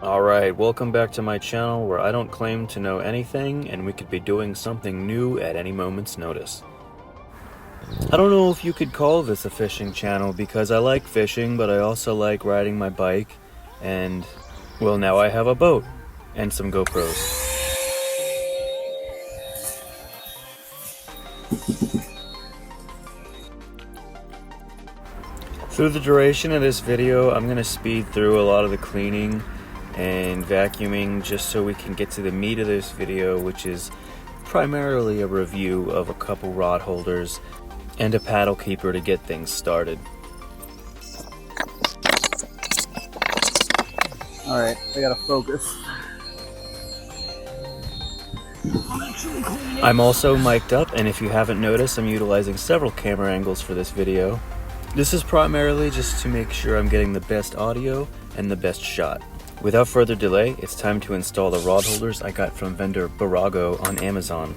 Alright, welcome back to my channel where I don't claim to know anything and we could be doing something new at any moment's notice. I don't know if you could call this a fishing channel because I like fishing, but I also like riding my bike and, well, now I have a boat and some GoPros. Through the duration of this video, I'm going to speed through a lot of the cleaning and vacuuming just so we can get to the meat of this video, which is primarily a review of a couple rod holders and a paddle keeper to get things started. Alright, I gotta focus. I'm also mic'd up, and if you haven't noticed, I'm utilizing several camera angles for this video. This is primarily just to make sure I'm getting the best audio and the best shot. Without further delay, it's time to install the rod holders I got from vendor Borogo on Amazon.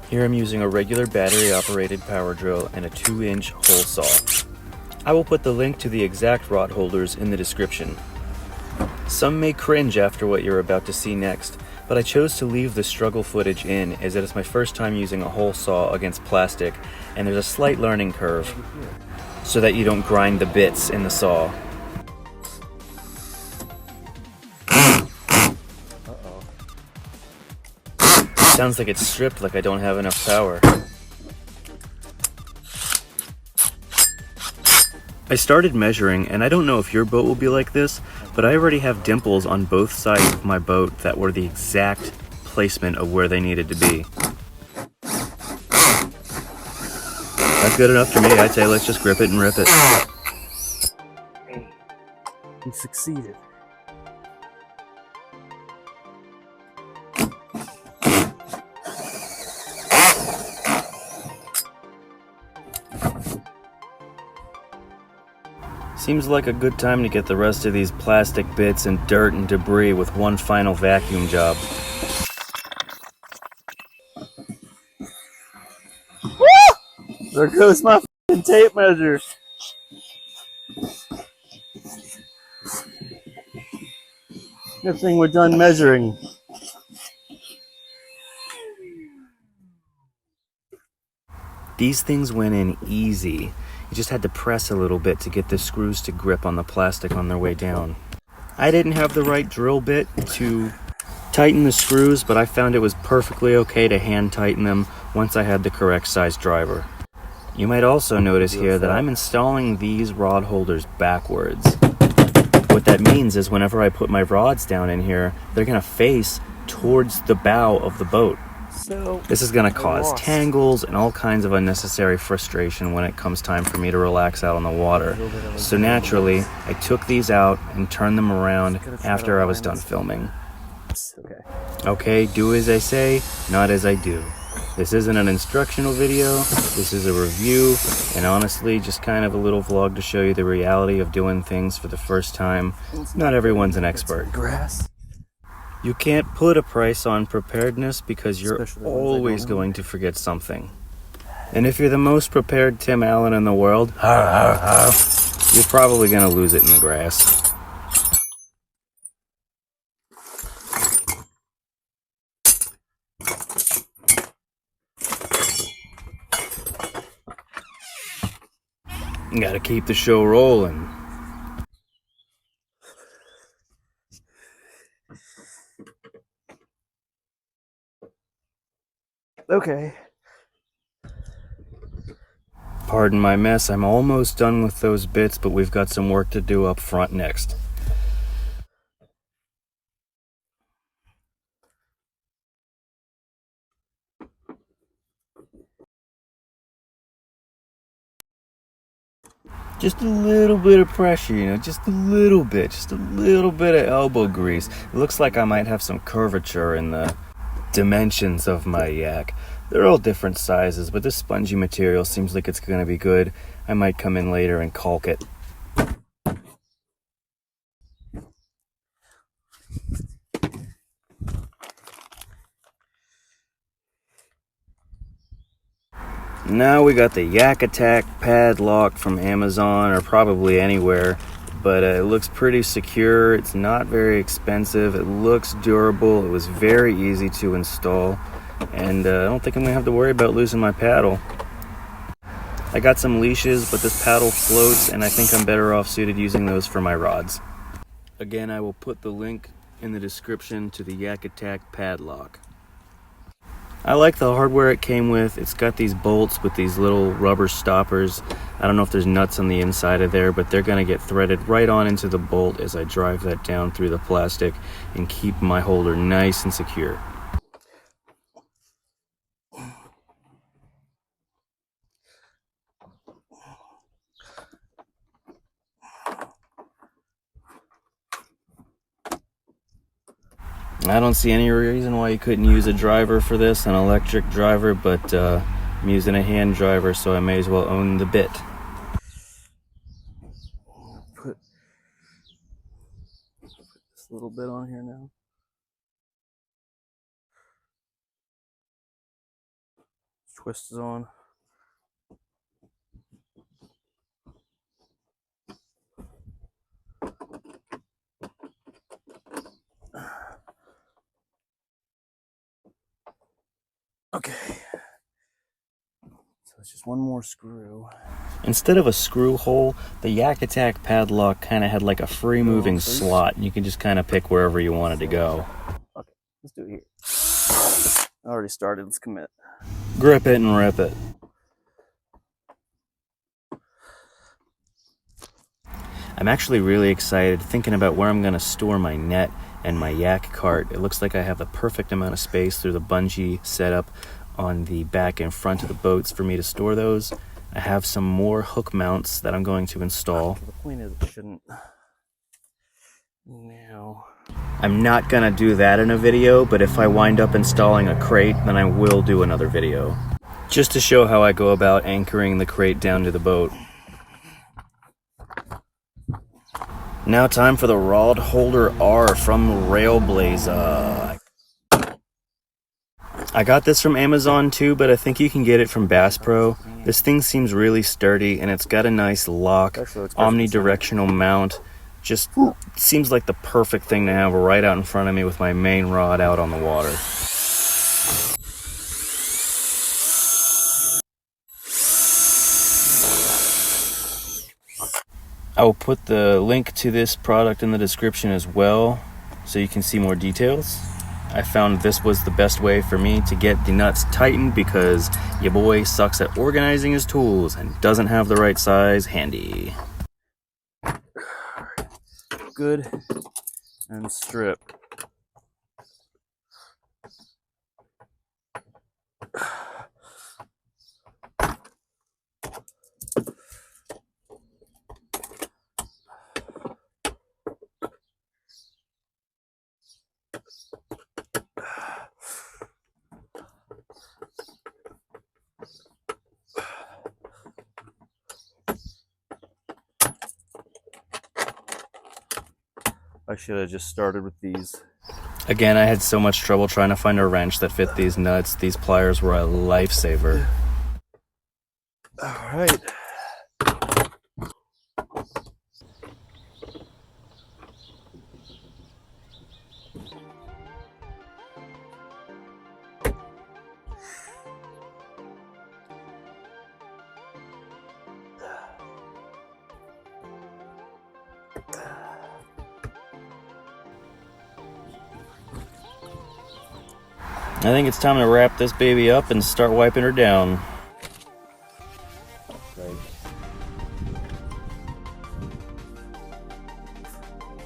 Here I'm using a regular battery-operated power drill and a 2-inch hole saw. I will put the link to the exact rod holders in the description. Some may cringe after what you're about to see next, but I chose to leave the struggle footage in as it is my first time using a hole saw against plastic and there's a slight learning curve, so that you don't grind the bits in the saw. Sounds like it's stripped, like I don't have enough power. I started measuring, and I don't know if your boat will be like this, but I already have dimples on both sides of my boat that were the exact placement of where they needed to be. That's good enough for me. I'd say let's just grip it and rip it. Hey, we succeeded. Seems like a good time to get the rest of these plastic bits and dirt and debris with one final vacuum job. Woo! There goes my f***ing tape measure. Good thing we're done measuring. These things went in easy. You just had to press a little bit to get the screws to grip on the plastic on their way down. I didn't have the right drill bit to tighten the screws, but I found it was perfectly okay to hand tighten them once I had the correct size driver. You might also notice here that I'm installing these rod holders backwards. What that means is whenever I put my rods down in here, they're gonna face towards the bow of the boat. So This is going to cause tangles and all kinds of unnecessary frustration when it comes time for me to relax out on the water. So naturally, I took these out and turned them around after I was done filming. Okay, do as I say, not as I do. This isn't an instructional video, this is a review, and honestly, just kind of a little vlog to show you the reality of doing things for the first time. Not everyone's an expert. Grass. You can't put a price on preparedness because you're always going to forget something. And if you're the most prepared Tim Allen in the world, you're probably going to lose it in the grass. You gotta keep the show rolling. Okay. Pardon my mess, I'm almost done with those bits, but we've got some work to do up front next. Just a little bit of pressure, you know, just a little bit of elbow grease. It looks like I might have some curvature in the dimensions of my yak. They're all different sizes, but this spongy material seems like it's going to be good. I might come in later and caulk it. Now we got the YakAttack Padloc from Amazon or probably anywhere. but it looks pretty secure. It's not very expensive. It looks durable. It was very easy to install, and I don't think I'm gonna have to worry about losing my paddle. I got some leashes, but this paddle floats, and I think I'm better off suited using those for my rods. Again, I will put the link in the description to the YakAttack Padloc. I like the hardware it came with. It's got these bolts with these little rubber stoppers. I don't know if there's nuts on the inside of there, but they're gonna get threaded right on into the bolt as I drive that down through the plastic and keep my holder nice and secure. I don't see any reason why you couldn't use a driver for this, an electric driver, but I'm using a hand driver, so I may as well own the bit. Put this little bit on here now. Twist is on. Okay, so it's just one more screw. Instead of a screw hole, the YakAttack Padloc kind of had like a free moving slot, and you can just kind of pick wherever you wanted to go. Okay, let's do it here. I already started, let's commit. Grip it and rip it. I'm actually really excited thinking about where I'm going to store my net and my yak cart. It looks like I have the perfect amount of space through the bungee setup on the back and front of the boats for me to store those. I have some more hook mounts that I'm going to install. The point is, I shouldn't. Now, I'm not going to do that in a video, but if I wind up installing a crate, then I will do another video, just to show how I go about anchoring the crate down to the boat. Now time for the Rod Holder R from Railblaza. I got this from Amazon too, but I think you can get it from Bass Pro. This thing seems really sturdy, and it's got a nice lock, omnidirectional mount. Just seems like the perfect thing to have right out in front of me with my main rod out on the water. I will put the link to this product in the description as well, so you can see more details. I found this was the best way for me to get the nuts tightened because your boy sucks at organizing his tools and doesn't have the right size handy. Good, and strip. I should have just started with these. Again, I had so much trouble trying to find a wrench that fit these nuts. These pliers were a lifesaver. All right. I think it's time to wrap this baby up and start wiping her down.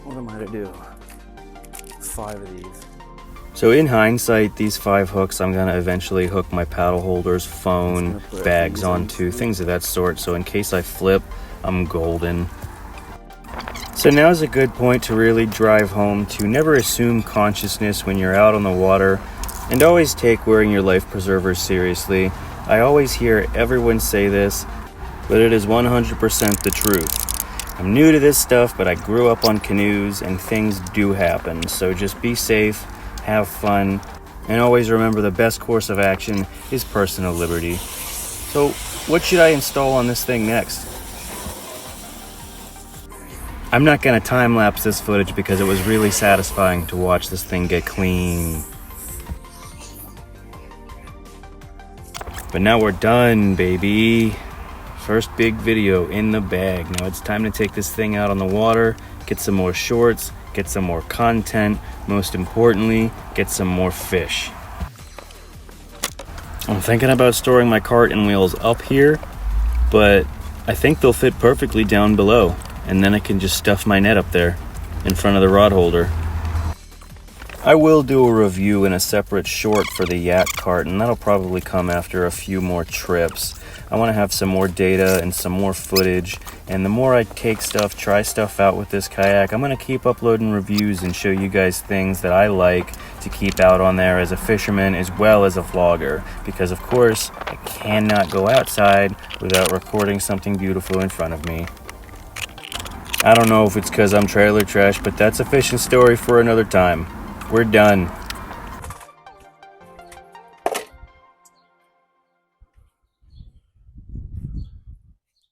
What am I to do? 5 of these. So in hindsight, these 5 hooks I'm going to eventually hook my paddle holders, phone, bags onto, things of that sort, so in case I flip, I'm golden. So now is a good point to really drive home to never assume consciousness when you're out on the water, and always take wearing your life preservers seriously. I always hear everyone say this, but it is 100% the truth. I'm new to this stuff, but I grew up on canoes and things do happen. So just be safe, have fun, and always remember the best course of action is personal liberty. So what should I install on this thing next? I'm not gonna time lapse this footage because it was really satisfying to watch this thing get clean. But now we're done, baby. First big video in the bag. Now it's time to take this thing out on the water, get some more shorts, get some more content, most importantly, get some more fish. I'm thinking about storing my cart and wheels up here, but I think they'll fit perfectly down below, and then I can just stuff my net up there in front of the rod holder. I will do a review in a separate short for the Yak cart, and that'll probably come after a few more trips. I want to have some more data and some more footage, and the more I take stuff, try stuff out with this kayak, I'm going to keep uploading reviews and show you guys things that I like to keep out on there as a fisherman as well as a vlogger, because of course I cannot go outside without recording something beautiful in front of me. I don't know if it's because I'm trailer trash, but that's a fishing story for another time. We're done.